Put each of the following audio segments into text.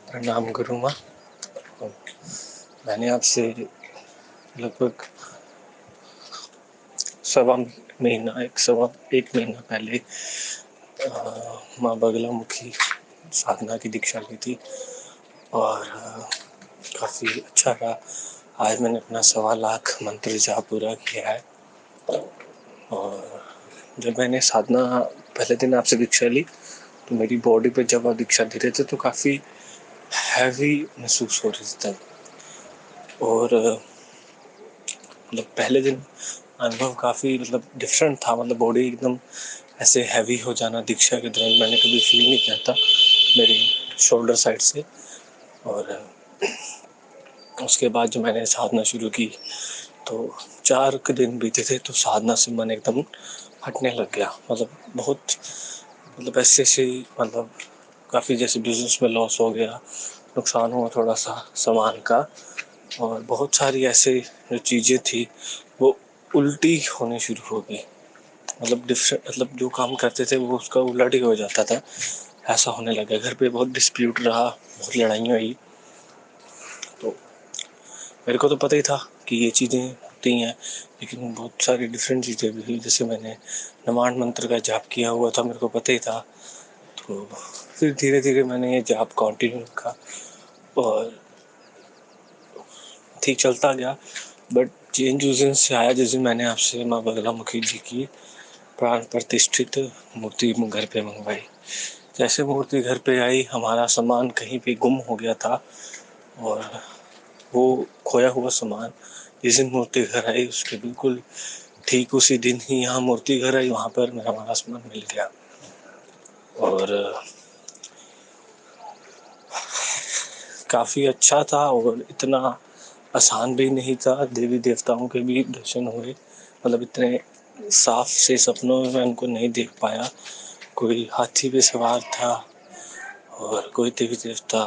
प्रणाम गुरु माँ। मैंने आपसे लगभग सवा एक महीना पहले माँ बगलामुखी साधना की दीक्षा ली थी और काफ़ी अच्छा रहा। आज मैंने अपना 1.25 लाख मंत्र जाप पूरा किया है। और जब मैंने साधना पहले दिन आपसे दीक्षा ली तो मेरी बॉडी पे जब आप दीक्षा दे रहे थे तो काफ़ी हैवी महसूस हो रही थी तब। और मतलब पहले दिन अनुभव काफ़ी डिफरेंट था। बॉडी एकदम ऐसे हैवी हो जाना दीक्षा के दौरान मैंने कभी फील नहीं किया था मेरी शोल्डर साइड से। और उसके बाद जो मैंने साधना शुरू की तो 4 दिन बीते थे तो साधना से मन एकदम हटने लग गया। बहुत ऐसे काफ़ी जैसे बिजनेस में लॉस हो गया, नुकसान हुआ थोड़ा सा सामान का, और बहुत सारी ऐसे जो चीज़ें थी वो उल्टी होनी शुरू हो गई। डिफरेंट जो काम करते थे वो उसका उलट ही हो जाता था, ऐसा होने लगा। घर पे बहुत डिस्प्यूट रहा, बहुत लड़ाइयाँ हुई। तो मेरे को तो पता ही था कि ये चीज़ें होती हैं, लेकिन बहुत सारी डिफरेंट चीज़ें भी हुई। जैसे मैंने नवाण मंत्र का जाप किया हुआ था, मेरे को पता ही था। तो फिर धीरे धीरे मैंने ये जाप कंटिन्यू किया और ठीक चलता गया। बट चेंज उस दिन से आया जिस दिन मैंने आपसे माँ बगलामुखी जी की प्राण प्रतिष्ठित मूर्ति घर पे मंगवाई। जैसे मूर्ति घर पे आई, हमारा सामान कहीं पे गुम हो गया था और वो खोया हुआ सामान जिस दिन मूर्ति घर आई उसके बिल्कुल ठीक उसी दिन ही यहाँ मूर्ति घर आई, वहाँ पर मेरा हमारा सामान मिल गया। और काफ़ी अच्छा था और इतना आसान भी नहीं था। देवी देवताओं के भी दर्शन हुए, इतने साफ से सपनों में मैं उनको नहीं देख पाया। कोई हाथी पे सवार था और कोई देवी देवता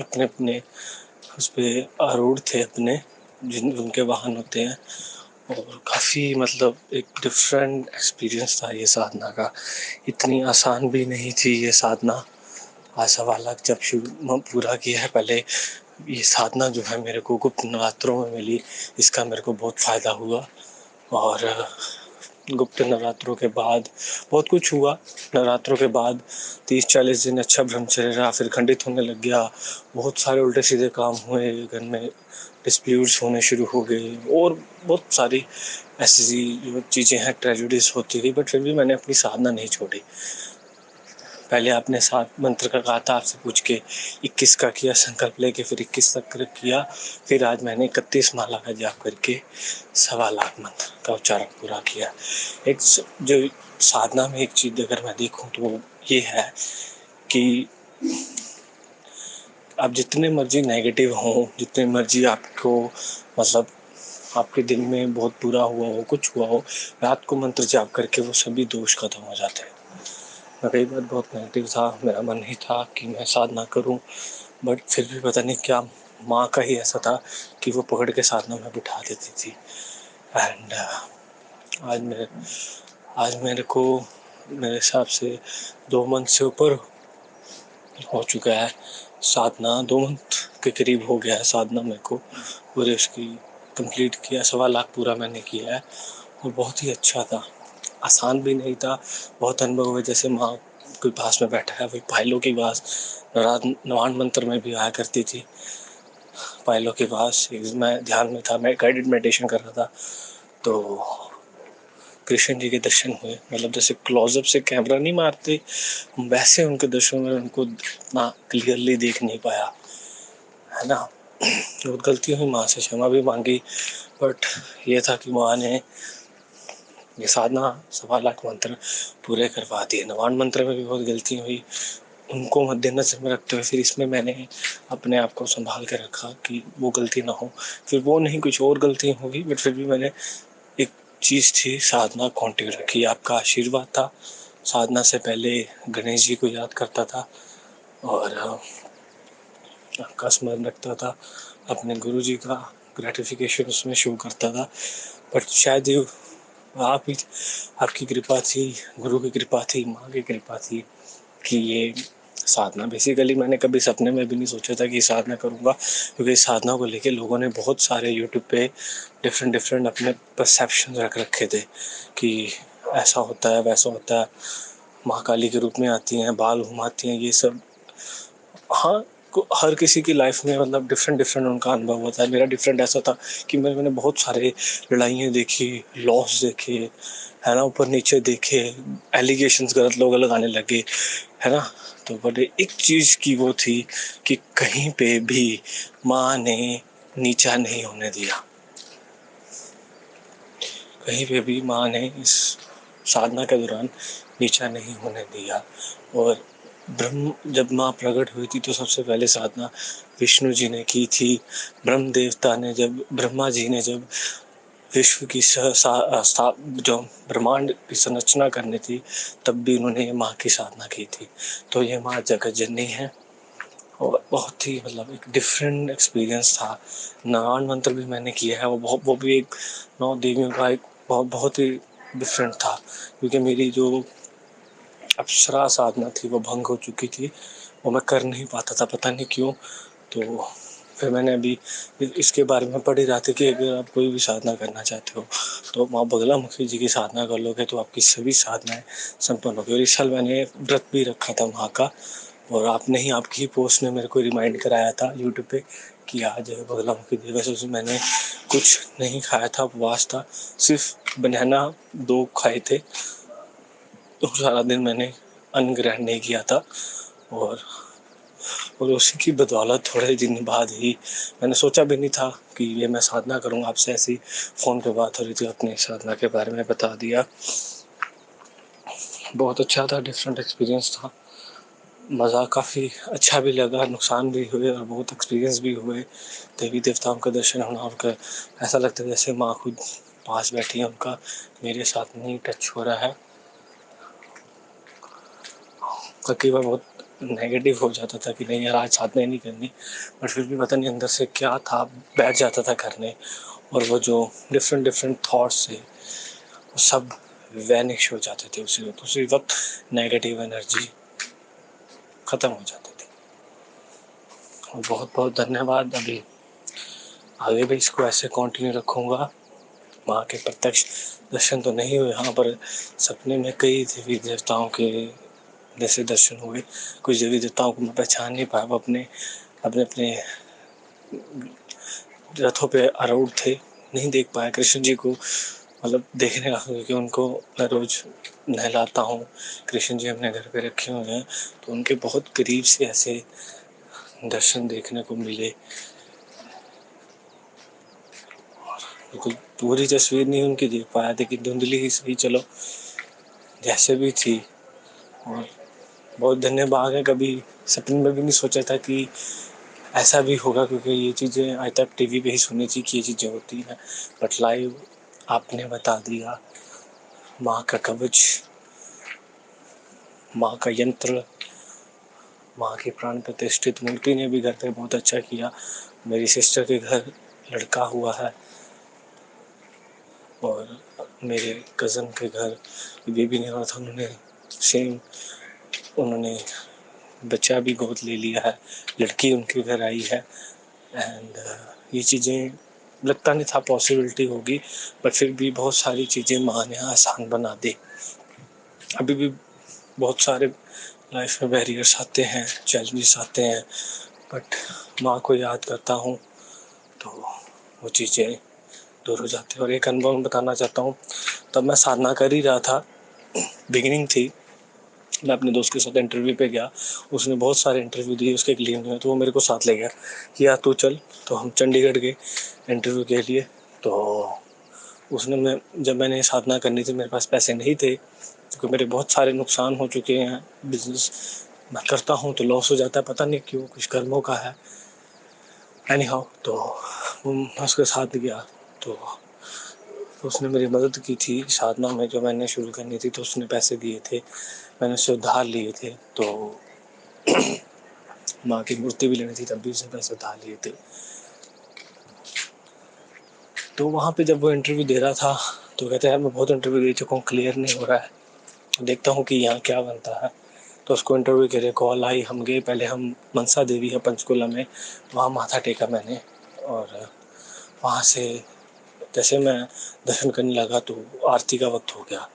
अपने अपने उस पर आरूढ़ थे, अपने जिन उनके वाहन होते हैं। और काफ़ी एक डिफरेंट एक्सपीरियंस था ये साधना का। इतनी आसान भी नहीं थी ये साधना। आज 1.25 लाख जब शुरू पूरा किया है। पहले ये साधना जो है मेरे को गुप्त नवरात्रों में मिली, इसका मेरे को बहुत फ़ायदा हुआ। और गुप्त नवरात्रों के बाद बहुत कुछ हुआ। नवरात्रों के बाद 30-40 दिन अच्छा ब्रह्मचर्य रहा, फिर खंडित होने लग गया। बहुत सारे उल्टे सीधे काम हुए, घर में डिस्प्यूट्स होने शुरू हो गए और बहुत सारी ऐसी जो चीज़ें हैं, ट्रेजेडीज होती गई। बट फिर भी मैंने अपनी साधना नहीं छोड़ी। पहले आपने 7 मंत्र का कहा था, आपसे पूछ के 21 का किया संकल्प लेके, फिर 21 तक किया। फिर आज मैंने 31 माला का जाप करके 1.25 लाख मंत्र का उच्चारण पूरा किया। एक जो साधना में एक चीज़ अगर मैं देखूं तो ये है कि आप जितने मर्जी नेगेटिव हो, जितने मर्जी आपको आपके दिल में बहुत बुरा हुआ हो, कुछ हुआ हो, रात को मंत्र जाप करके वो सभी दोष खत्म हो जाते हैं। मैं कई बार बहुत नेगेटिव था, मेरा मन ही था कि मैं साधना करूं, बट फिर भी पता नहीं क्या माँ का ही ऐसा था कि वो पकड़ के साधना में बिठा देती थी। एंड आज मेरे को मेरे हिसाब से 2 मंथ से ऊपर हो चुका है साधना। 2 मंथ के करीब हो गया है साधना मेरे को पूरे उसकी कंप्लीट किया। 1.25 लाख पूरा मैंने किया है और बहुत ही अच्छा था। आसान भी नहीं था, बहुत अनुभव हुए। जैसे माँ कोई पास में बैठा है, वही पायलों के पास नवाण मंत्र में भी आया करती थी। पायलों के पास मैं ध्यान में था, मैं गाइडेड मेडिटेशन कर रहा था, तो कृष्ण जी के दर्शन हुए। जैसे क्लोजअप से कैमरा नहीं मारते वैसे उनके दर्शन में उनको इतना क्लियरली देख नहीं पाया, है ना। बहुत गलती हुई, माँ से क्षमा भी मांगी। बट ये था कि माँ ने ये साधना 1.25 लाख मंत्र पूरे करवा दिए। नवाण मंत्र में भी बहुत गलती हुई, उनको मद्देनजर में रखते हुए फिर इसमें मैंने अपने आप को संभाल के रखा कि वो गलती ना हो। फिर वो नहीं, कुछ और गलती होगी, बट फिर भी मैंने एक चीज़ थी, साधना कंटिन्यू रखी। आपका आशीर्वाद था। साधना से पहले गणेश जी को याद करता था और आपका स्मरण रखता था, अपने गुरु जी का ग्रेटिफिकेशन उसमें शो करता था। बट शायद ये आपकी कृपा थी, गुरु की कृपा थी, माँ की कृपा थी कि ये साधना बेसिकली मैंने कभी सपने में भी नहीं सोचा था कि साधना करूँगा, क्योंकि साधना को लेके लोगों ने बहुत सारे यूट्यूब पे डिफरेंट अपने परसेप्शन रख रखे थे कि ऐसा होता है वैसा होता है, महाकाली के रूप में आती हैं, बाल घुमाती हैं, ये सब। हाँ, हर किसी की लाइफ में मतलब डिफरेंट उनका अनुभव होता है। मेरा डिफरेंट ऐसा था कि मैंने बहुत सारे लड़ाइयाँ देखी, लॉस देखे, है ना, ऊपर नीचे देखे, एलिगेशंस गलत लोग लगाने लगे, है ना। तो बट एक चीज़ की वो थी कि कहीं पे भी माँ ने नीचा नहीं होने दिया, कहीं पे भी माँ ने इस साधना के दौरान नीचा नहीं होने दिया। और जब माँ प्रकट हुई थी तो सबसे पहले साधना विष्णु जी ने की थी। ब्रह्मा जी ने जब विश्व की जो ब्रह्मांड की संरचना करनी थी, तब भी उन्होंने ये माँ की साधना की थी। तो ये माँ जगत जननी है। और बहुत ही मतलब एक डिफरेंट एक्सपीरियंस था। नारायण मंत्र भी मैंने किया है, वो भी एक 9 देवियों का एक बहुत ही डिफरेंट था, क्योंकि मेरी जो अप्सरा साधना थी वो भंग हो चुकी थी, वो मैं कर नहीं पाता था, पता नहीं क्यों। तो फिर मैंने अभी इसके बारे में पढ़ ही रहा था कि अगर आप कोई भी साधना करना चाहते हो तो माँ बगलामुखी जी की साधना कर लोगे तो आपकी सभी साधनाएं संपन्न होगी। और इस साल मैंने व्रत भी रखा था वहाँ का, और आपने ही आपकी पोस्ट ने मेरे को रिमाइंड कराया था यूट्यूब पे कि आज बगलामुखी दिवस। उसमें मैंने कुछ नहीं खाया था, उपवास था, सिर्फ बनाना 2 खाए थे। तो सारा दिन मैंने अन्न ग्रहण नहीं किया था, और उसी की बदौलत थोड़े दिन बाद ही मैंने सोचा भी नहीं था कि ये मैं साधना करूँगा। आपसे ऐसी फ़ोन पे बात हो रही थी, अपनी साधना के बारे में बता दिया। बहुत अच्छा था, डिफरेंट एक्सपीरियंस था, मज़ा काफ़ी अच्छा भी लगा, नुकसान भी हुए और बहुत एक्सपीरियंस भी हुए। देवी देवताओं का दर्शन होना, उनका ऐसा लगता है जैसे माँ खुद पास बैठी है, उनका मेरे साथ नहीं टच हो रहा है। कई बार बहुत नेगेटिव हो जाता था कि नहीं यार आज साधना ही नहीं करनी, बट फिर भी पता नहीं अंदर से क्या था, बैठ जाता था करने। और वो जो डिफरेंट थॉट्स थे वो सब वैनिश हो जाते थे उसी वक्त नेगेटिव एनर्जी ख़त्म हो जाती थी। और बहुत बहुत धन्यवाद। अभी आगे भी इसको ऐसे कंटिन्यू रखूँगा। माँ के प्रत्यक्ष दर्शन तो नहीं हुए, हाँ, पर सपने में कई देवी देवताओं के जैसे दर्शन हुए। कुछ देवी देवताओं को मैं पहचान नहीं पाया, वो अपने अपने अपने रथों पे आरूढ़ थे, नहीं देख पाया कृष्ण जी को, मतलब देखने का, क्योंकि उनको मैं रोज़ नहलाता हूँ। कृष्ण जी अपने घर पे रखे हुए हैं, तो उनके बहुत करीब से ऐसे दर्शन देखने को मिले। बिल्कुल पूरी तस्वीर नहीं उनकी देख पाया, लेकिन धुंधली ही सही, चलो जैसे भी थी। और बहुत धन्यवाद है, कभी सपने में भी नहीं सोचा था कि ऐसा भी होगा, क्योंकि ये चीज़ें आज तक टीवी पे ही सुनी थी कि ये चीज़ें होती हैं, बट लाइव आपने बता दिया। माँ का कवच, माँ का यंत्र, माँ की प्राण प्रतिष्ठित मूर्ति ने भी घर पे बहुत अच्छा किया। मेरी सिस्टर के घर लड़का हुआ है, और मेरे कज़न के घर बेबी नहीं हुआ था, उन्होंने बच्चा भी गोद ले लिया है, लड़की उनके घर आई है। एंड ये चीज़ें लगता नहीं था पॉसिबिलिटी होगी, बट फिर भी बहुत सारी चीज़ें माँ ने आसान बना दी। अभी भी बहुत सारे लाइफ में बैरियर्स आते हैं, चैलेंजेस आते हैं, बट माँ को याद करता हूँ तो वो चीज़ें दूर हो जाती है। और एक अनुभव मैं बताना चाहता हूँ, तब मैं साधना कर ही रहा था, बिगिनिंग थी, मैं अपने दोस्त के साथ इंटरव्यू पे गया, उसने बहुत सारे इंटरव्यू दिए, उसके एक लीव में, तो वो मेरे को साथ ले गया कि यार तू चल। तो हम चंडीगढ़ गए इंटरव्यू के लिए। तो जब मैंने साधना करनी थी, मेरे पास पैसे नहीं थे, क्योंकि मेरे बहुत सारे नुकसान हो चुके हैं। बिजनेस मैं करता हूँ तो लॉस हो जाता है, पता नहीं क्यों, कुछ कर्मों का है। एनी हाउ, तो मैं उसके साथ गया, तो उसने मेरी मदद की थी साधना में। जो मैंने शुरू करनी थी तो उसने पैसे दिए थे, मैंने उससे उधार लिए थे। तो माँ की मूर्ति भी लेनी थी, तब भी उसने पैसे उधार लिए थे। तो वहाँ पे जब वो इंटरव्यू दे रहा था तो कहते हैं मैं बहुत इंटरव्यू दे चुका हूँ, क्लियर नहीं हो रहा है, देखता हूँ कि यहाँ क्या बनता है। तो उसको इंटरव्यू के लिए कॉल आई, हम गए। पहले हम मनसा देवी है पंचकुला में, वहाँ माथा टेका मैंने। और वहाँ से जैसे मैं दर्शन करने लगा तो आरती का वक्त हो गया।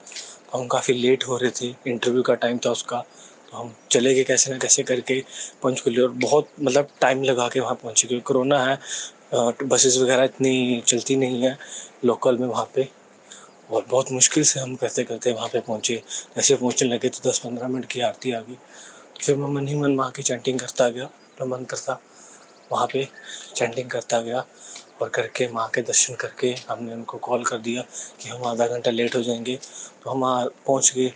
तो हम काफ़ी लेट हो रहे थे, इंटरव्यू का टाइम था उसका। तो हम चले गए कैसे ना कैसे करके पंचकुले, और बहुत मतलब टाइम लगा के वहाँ पहुँचे क्योंकि कोरोना है, बसेस वगैरह इतनी चलती नहीं है लोकल में वहाँ पे। और बहुत मुश्किल से हम करते करते वहाँ पे पहुँचे। जैसे पहुँचने लगे तो 10-15 मिनट की आरती आ गई। तो फिर मैं मन ही मन वहाँ की चैंटिंग करता गया, तो मन करता वहाँ पे चैंटिंग करता गया। और करके माँ के दर्शन करके हमने उनको कॉल कर दिया कि हम आधा घंटा लेट हो जाएंगे। तो हम पहुँच गए।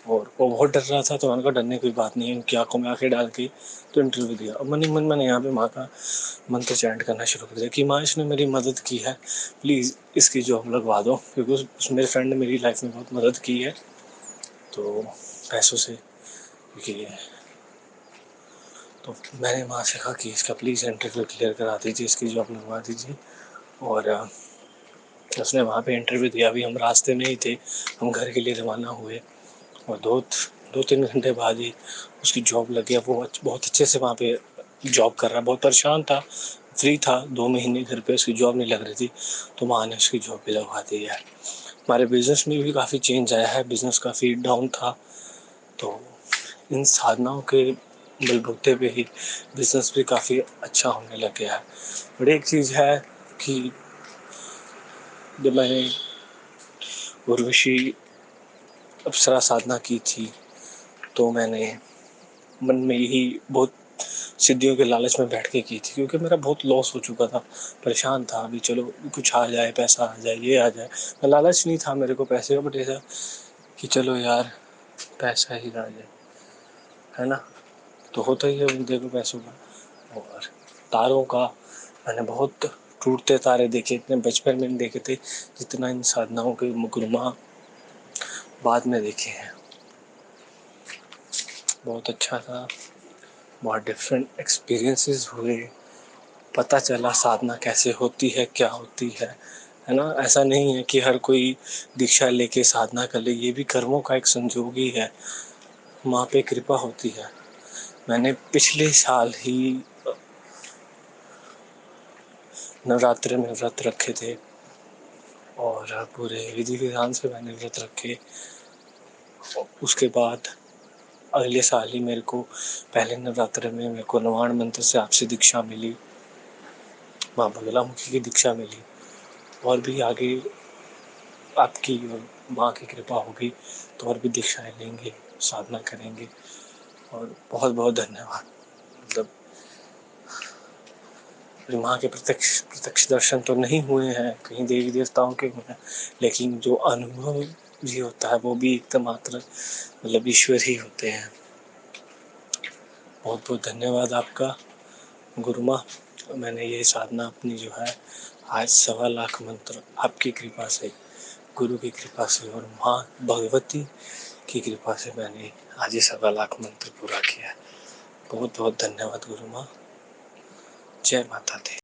और वो बहुत डर रहा था, तो उनका डरने की बात नहीं है, उनकी आंखों में आंखें डाल के तो इंटरव्यू दिया। और मन ही मन मैंने यहाँ पे माँ का मंत्र चैंट करना शुरू कर दिया कि माँ इसने मेरी मदद की है, प्लीज़ इसकी जॉब लगवा दो, क्योंकि उस मेरे फ्रेंड ने मेरी लाइफ में बहुत मदद की है तो पैसों से। क्योंकि तो मैंने माँ से कहा कि इसका प्लीज़ इंटरव्यू क्लियर करा दीजिए, इसकी जॉब लगवा दीजिए। और उसने वहाँ पे इंटरव्यू दिया। अभी हम रास्ते में ही थे, हम घर के लिए रवाना हुए। और 2-3 घंटे बाद ही उसकी जॉब लग गया। वो बहुत अच्छे से वहाँ पे जॉब कर रहा है। बहुत परेशान था, फ्री था, 2 महीने घर पे उसकी जॉब नहीं लग रही थी, तो माँ ने उसकी जॉब भी लगवा दी है। हमारे बिज़नेस में भी काफ़ी चेंज आया है, बिज़नेस काफ़ी डाउन था, तो इन साधनाओं के बलबूते पे ही बिज़नेस भी काफ़ी अच्छा होने लग गया है। बट एक चीज़ है कि जब मैंने उर्वशी अप्सरा साधना की थी तो मैंने मन में यही बहुत सिद्धियों के लालच में बैठ के की थी, क्योंकि मेरा बहुत लॉस हो चुका था, परेशान था। अभी चलो कुछ आ जाए, पैसा आ जाए, ये आ जाए। मैं लालच नहीं था मेरे को पैसे का, बट ऐसा कि चलो यार पैसा ही आ जाए, है ना। तो होता ही है बंदे को पैसों का। और तारों का मैंने बहुत टूटते तारे देखे, इतने बचपन में नहीं देखे थे जितना इन साधनाओं के मुकरमा बाद में देखे हैं। बहुत अच्छा था, बहुत डिफरेंट एक्सपीरियंसेस हुए, पता चला साधना कैसे होती है, क्या होती है ना। ऐसा नहीं है कि हर कोई दीक्षा लेके साधना कर ले, ये भी कर्मों का एक संजोग ही है, माँ पे कृपा होती है। मैंने पिछले साल ही नवरात्रि में व्रत रखे थे और पूरे विधि विधान से मैंने व्रत रखे। उसके बाद अगले साल ही मेरे को पहले नवरात्रि में मेरे को नवाण मंत्र से आपसे दीक्षा मिली, माँ बगलामुखी की दीक्षा मिली। और भी आगे आपकी और माँ की कृपा होगी तो और भी दीक्षाएं लेंगे, साधना करेंगे। और बहुत बहुत धन्यवाद। मतलब माँ के प्रत्यक्ष दर्शन तो नहीं हुए हैं, कहीं देवी देवताओं के हुए हैं, लेकिन जो अनुभव भी होता है वो भी एकमात्र मतलब ईश्वर ही होते हैं। बहुत बहुत धन्यवाद आपका गुरु माँ। मैंने ये साधना अपनी जो है आज 1.25 लाख मंत्र आपकी कृपा से, गुरु की कृपा से और माँ भगवती की कृपा से मैंने आज ये 1.25 लाख मंत्र पूरा किया है। बहुत बहुत धन्यवाद गुरु माँ। जय माता दी।